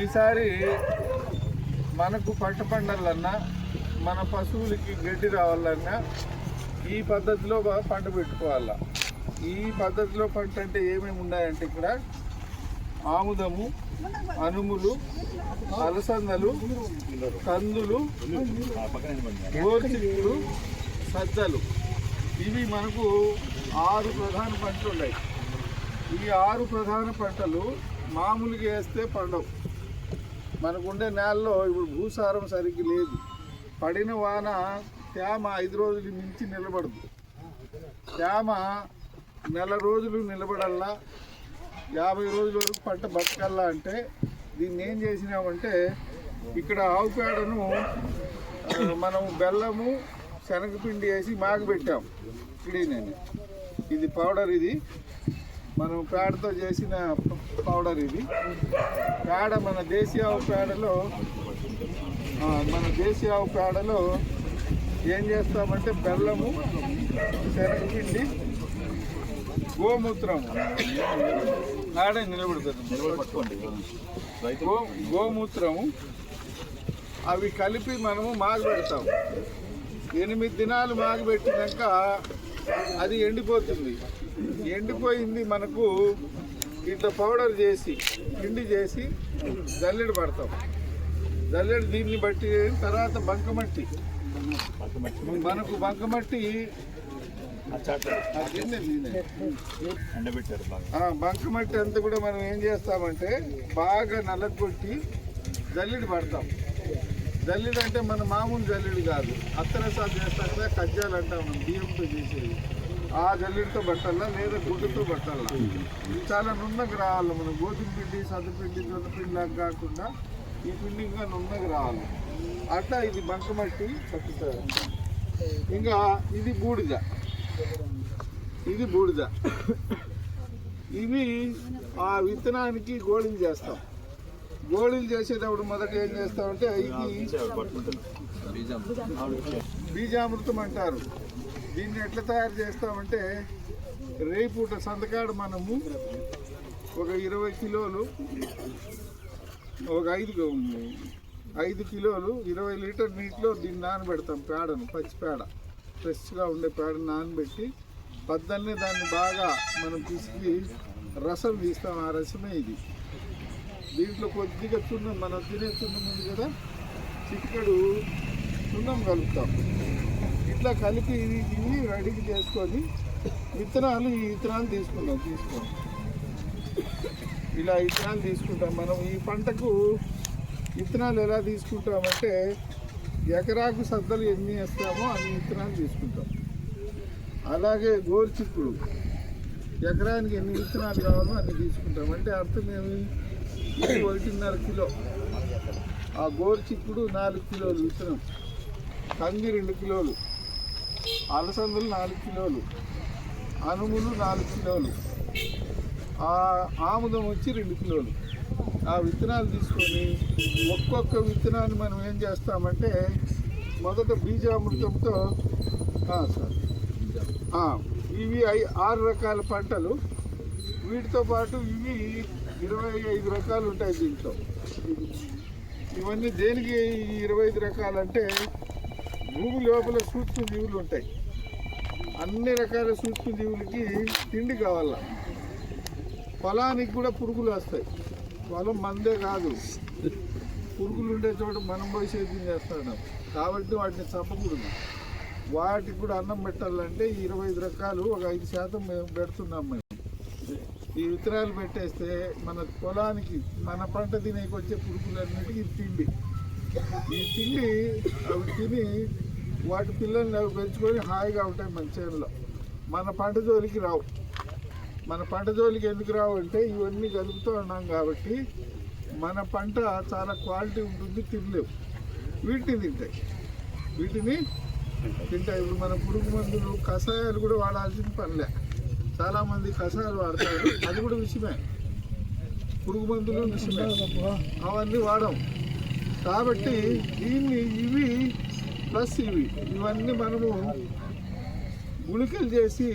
ఈసారి మనకు పంట పండాలన్నా మన పశువులకి గడ్డి రావాలన్నా ఈ పద్ధతిలో పంట పెట్టుకోవాలా. ఈ పద్ధతిలో పంట అంటే ఏమేమి ఉన్నాయంటే ఇక్కడ ఆముదము, అనుములు, అలసందలు, కందులు, గోర్చిక్కుడు, సజ్జలు, ఇవి మనకు 6 ప్రధాన పంటలు ఉన్నాయి. ఈ 6 ప్రధాన పంటలు మామూలుగా వేస్తే పండవు. మనకుండే నేలలో ఇప్పుడు భూసారం సరిగ్గా లేదు. పడిన వాన తేమ 5 రోజులు మించి నిలబడదు. తేమ నెల రోజులు నిలబడల్లా, 50 రోజుల వరకు పంట బతకల్లా. అంటే దీన్ని ఏం చేసినామంటే ఇక్కడ ఆవు పేడను మనం బెల్లము, శనగపిండి వేసి మాగబెట్టాం. నేను ఇది పౌడర్, ఇది మనం పేడతో చేసిన పౌడర్. ఇది పేడ మన దేశీయ ఆవు పేడలో ఏం చేస్తామంటే బెల్లము, శనగపిండి, గోమూత్రం ఆడే నిలబడుతుంది, గోమూత్రము అవి కలిపి మనము మాగబెడతాం. 8 దినాలు మాగబెట్టినాక అది ఎండిపోతుంది. ఎండిపోయింది మనకు ఇట్లా పౌడర్ చేసి పిండి చేసి జల్లెడ పడతాం. జల్లెడ దీన్ని బట్టి తర్వాత బంకమట్టి, మనకు బంకమట్టి బంకమట్టి అంతా కూడా మనం ఏం చేస్తామంటే బాగా నల్లగొట్టి జల్లెడ పడతాం. జల్లెడ అంటే మన మామూలు జల్లెడు కాదు, అత్తరసాలు చేస్తాం కదా, కజ్జాలు అంటాం మనం, బియ్యంతో చేసేది. ఆ జల్లెడితో పట్టాలా లేదా గుడ్డుతో పట్టాలా. ఇది చాలా నున్నగా రావాలి. మనం గోధుమ పిండి, సద్దపిండి, జొన్నపిండి లాగా కాకుండా ఈ పిండి ఇంకా నున్నగా రావాలి. అట్లా ఇది బంకమట్టి పట్టుతారు. ఇంకా ఇది బూడిద, ఇవి ఆ విత్తనానికి గోళీలు చేస్తాం. గోళీలు చేసేటప్పుడు మొదట ఏం చేస్తామంటే ఇది బీజామృతం అంటారు. దీన్ని ఎట్లా తయారు చేస్తామంటే రేపూట సంతకాడ మనము ఒక 20 కిలోలు, ఒక 5 కిలోలు 20 లీటర్ నీటిలో దీన్ని నానబెడతాం. పేడను, పచ్చి పేడ, ఫ్రెష్గా ఉండే పేడను నానబెట్టి పద్దన్నే దాన్ని బాగా మనం పిసికి రసం తీస్తాం. ఆ రసమే ఇది. దీంట్లో కొద్దిగా చున్నం, మనం తినే చున్నం ఉంది కదా, చిటికెడు చున్నం కలుపుతాం. ఇట్లా కలిపి ఇవి రెడీకి చేసుకొని ఈ విత్తనాలు తీసుకోండి. ఇలా విత్తనాలు తీసుకుంటాం. మనం ఈ పంటకు విత్తనాలు ఎలా తీసుకుంటామంటే ఎకరాకు సద్దలు ఎన్ని వేస్తామో అన్ని విత్తనాలు తీసుకుంటాం. అలాగే గోరుచిక్కుడు ఎకరానికి ఎన్ని విత్తనాలు కావాలో అన్ని తీసుకుంటాం. అంటే అర్థం ఏమి, 1.5 కిలో, ఆ గోరుచిక్కుడు 4 కిలోలు విత్తనం, కంది 2 కిలోలు, అలసందలు 4 కిలోలు, అనుములు 4 కిలోలు, ఆ ఆముదం వచ్చి 2 కిలోలు. ఆ విత్తనాలు తీసుకొని ఒక్కొక్క విత్తనాన్ని మనం ఏం చేస్తామంటే మొదట బీజామృతంతో ఇవి 6 రకాల పంటలు. వీటితో పాటు ఇవి 25 రకాలు ఉంటాయి దీంట్లో. ఇవన్నీ దేనికి 25 రకాలంటే భూమి లోపల సూక్ష్మజీవులు ఉంటాయి. అన్ని రకాల సూక్ష్మజీవులకి తిండి కావాలా. పొలానికి కూడా పురుగులు వస్తాయి. పొలం మందే కాదు, పురుగులు ఉండే చోట మనం పోయి సేద్యం చేస్తున్నాం కాబట్టి వాటిని చంపకూడదు. వాటికి కూడా అన్నం పెట్టాలంటే 25 రకాలు ఒక 5% మేము పెడుతున్నాం. మేము ఈ విత్తనాలు పెట్టేస్తే మన పొలానికి, మన పంట తినేకి వచ్చే పురుగులన్నిటికీ తిండి. ఈ తిండి అవి తిని వాటి పిల్లల్ని అవి పెంచుకొని హాయిగా ఉంటాయి మన చేనులో. మన పంట జోలికి రావు. మన పంట జోలికి ఎందుకు రావు అంటే ఇవన్నీ కలుపుతూ ఉన్నాం కాబట్టి మన పంట చాలా క్వాలిటీ ఉంటుంది. తినలేవు, వీటిని తింటాయి. ఇప్పుడు మన పురుగు మందులు, కషాయాలు కూడా వాడాల్సిన పనిలే. చాలామంది కషాయాలు వాడతారు, అది కూడా విషయమే. పురుగు మందులు విషయమే, అవన్నీ వాడం. కాబట్టి దీన్ని ఇవి ప్లస్ ఇవన్నీ మనము గుళికలు చేసి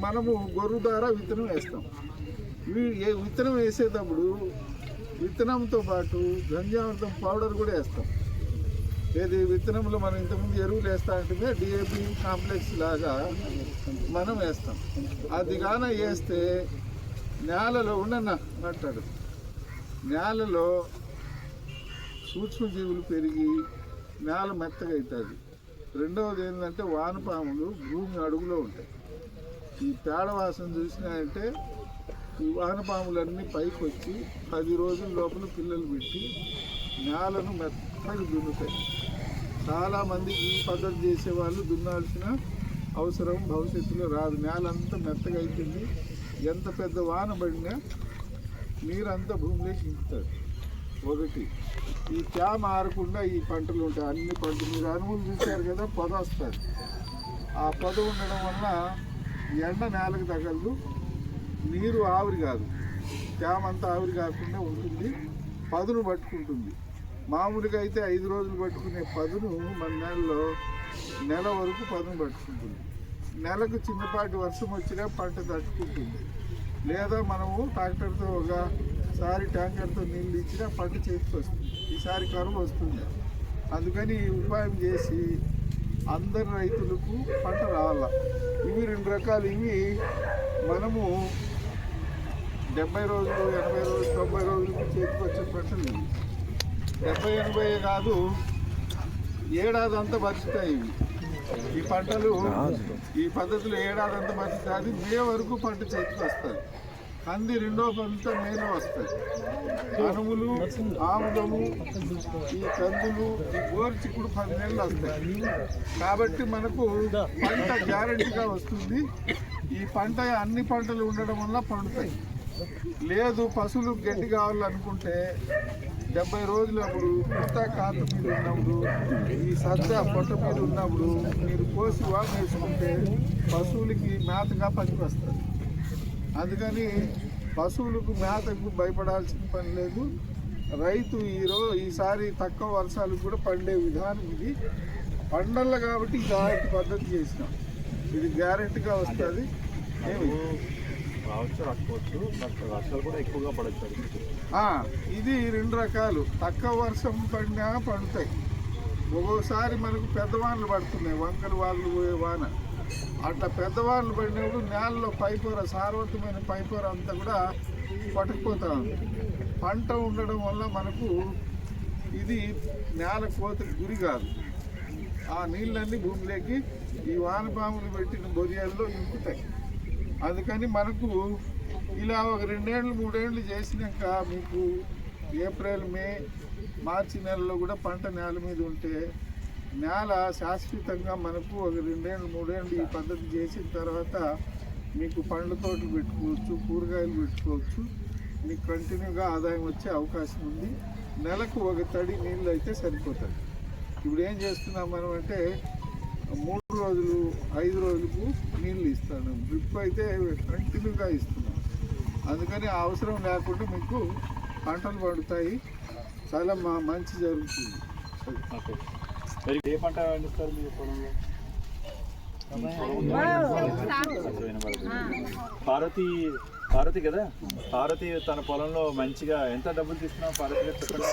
మనము గొర్రు ద్వారా విత్తనం వేస్తాం. విత్తనం వేసేటప్పుడు విత్తనంతో పాటు గంజామృతం పౌడర్ కూడా వేస్తాం. ఏది విత్తనంలో మనం ఇంతకుముందు ఎరువులు వేస్తా అంటే డిఏపి కాంప్లెక్స్ లాగా మనం వేస్తాం. అది గాన వేస్తే నేలలో మాట్లాడు నేలలో సూక్ష్మజీవులు పెరిగి నేల మెత్తగా అవుతుంది. రెండవది ఏంటంటే వానపాములు భూమి అడుగులో ఉంటాయి. ఈ పేడ వాసన చూసినాయంటే ఈ వానపాములన్నీ పైకి వచ్చి 10 రోజుల లోపల పిల్లలు పెట్టి నేలను మెత్తగా దున్నుతాయి. చాలామంది ఈ పద్ధతి చేసేవాళ్ళు దున్నాల్సిన అవసరం భవిష్యత్తులో రాదు. నేల అంతా మెత్తగా అయిపోయింది. ఎంత పెద్ద వాన పడినా నీరంతా భూమిలోకి ఇంకుతుంది. ఒకటి ఈ తేమ ఆరకుండా ఈ పంటలు ఉంటాయి. అన్ని పంటలు మీరు అనుభవం చూశారు కదా, పొద వస్తుంది. ఆ పొద ఉండడం వల్ల ఎండ నేలకు తగలదు, నీరు ఆవిరి కాదు, తేమ అంతా ఆవిరి కాకుండా ఉంటుంది, పదును పట్టుకుంటుంది. మామూలుగా అయితే 5 రోజులు పట్టుకునే పదును మన నెలలో నెల వరకు పదును పట్టుకుంటుంది. నెలకు చిన్నపాటి వర్షం వచ్చినా పంట తట్టుకుంటుంది. లేదా మనము ట్రాక్టర్తో ఒకసారి ట్యాంకర్తో నీళ్ళు ఇచ్చినా పంట చేతికి వస్తుంది. ఈసారి కరువు వస్తుంది. అందుకని ఈ ఉపాయం చేసి అందరు రైతులకు పంట రావాల. ఇవి 2 రకాలు. ఇవి మనము 70 రోజులు, 80 రోజులు, 90 రోజులకు చేతికి వచ్చే పంటలు ఇవి. 70-80 కాదు, ఏడాది అంతా బతుకుతాయి ఇవి. ఈ పంటలు ఈ పద్ధతిలో ఏడాది అంతా బతుకుతుంది. మే వరకు పంట చేతికి వస్తుంది. కంది రెండో పంట మేలో వస్తాయి. అనుములు, ఆముదము, ఈ కందులు, ఈ గోరుచిక్కుడు 10 నెలలు వస్తాయి. కాబట్టి మనకు పంట గ్యారెంటీగా వస్తుంది. ఈ పంట అన్ని పంటలు ఉండడం వల్ల పండుతాయి. లేదు పశువులు గడ్డి కావాలనుకుంటే 70 రోజులు అప్పుడు పుట్ట కాత మీద ఉన్నప్పుడు, ఈ సద్ద పొట్ట మీద ఉన్నప్పుడు మీరు కోసి వాము వేసుకుంటే పశువులకి మేతగా పనికి వస్తుంది. అందుకని పశువులకు మేతకు భయపడాల్సిన పని లేదు. రైతు ఈసారి తక్కువ వర్షాలకు కూడా పండే విధానం ఇది. పండల్ల కాబట్టి ఇలాంటి పద్ధతి చేసినాం. ఇది గ్యారెంటీగా వస్తుంది. రావచ్చు, రాకపోవచ్చు, బట్ వర్షాలు కూడా ఎక్కువగా పడచ్చు. ఇది 2 రకాలు. తక్కువ వర్షం పడినా పండుతాయి. ఒక్కోసారి మనకు పెద్దవాన్లు పడుతున్నాయి, వంకలు వాళ్ళు పోయే వాన. అట్లా పెద్దవాళ్ళు పడినప్పుడు నేలలో పైపొర, సారవంతమైన పైపొర అంతా కూడా పట్టుకుపోతా ఉంది. పంట ఉండడం వల్ల మనకు ఇది నేల కోతకి గురి కాదు. ఆ నీళ్ళన్నీ భూమిలోకి ఈ వానపాములు పెట్టిన బొరియాల్లో ఇంకుతాయి. అందుకని మనకు ఇలా ఒక 2 ఏళ్ళు 3 ఏళ్ళు చేసినాక మీకు ఏప్రిల్, మే, మార్చి నెలలో కూడా పంట నేల మీద ఉంటే నేల శాశ్వతంగా మనకు ఒక 2 ఏళ్ళు 3 ఏళ్ళు ఈ పద్ధతి చేసిన తర్వాత మీకు పండ్ల తోటలు పెట్టుకోవచ్చు, కూరగాయలు పెట్టుకోవచ్చు. మీకు కంటిన్యూగా ఆదాయం వచ్చే అవకాశం ఉంది. నెలకు ఒక తడి నీళ్ళు అయితే సరిపోతుంది. ఇప్పుడు ఏం చేస్తున్నాం మనం అంటే 3 రోజులు 5 రోజులకు నీళ్ళు ఇస్తాను. డ్రిప్ అయితే కంటిన్యూగా ఇస్తున్నాం. అందుకని ఆ అవసరం లేకుండా మీకు పంటలు పండుతాయి. చాలా మంచి జరుగుతుంది. ఏ పంట పండిస్తారు మీ పొలంలో? పార్వతి కదా, పార్వతి తన పొలంలో మంచిగా ఎంత డబ్బులు తీసుకున్నావు పార్వతి గారు చెప్పండి.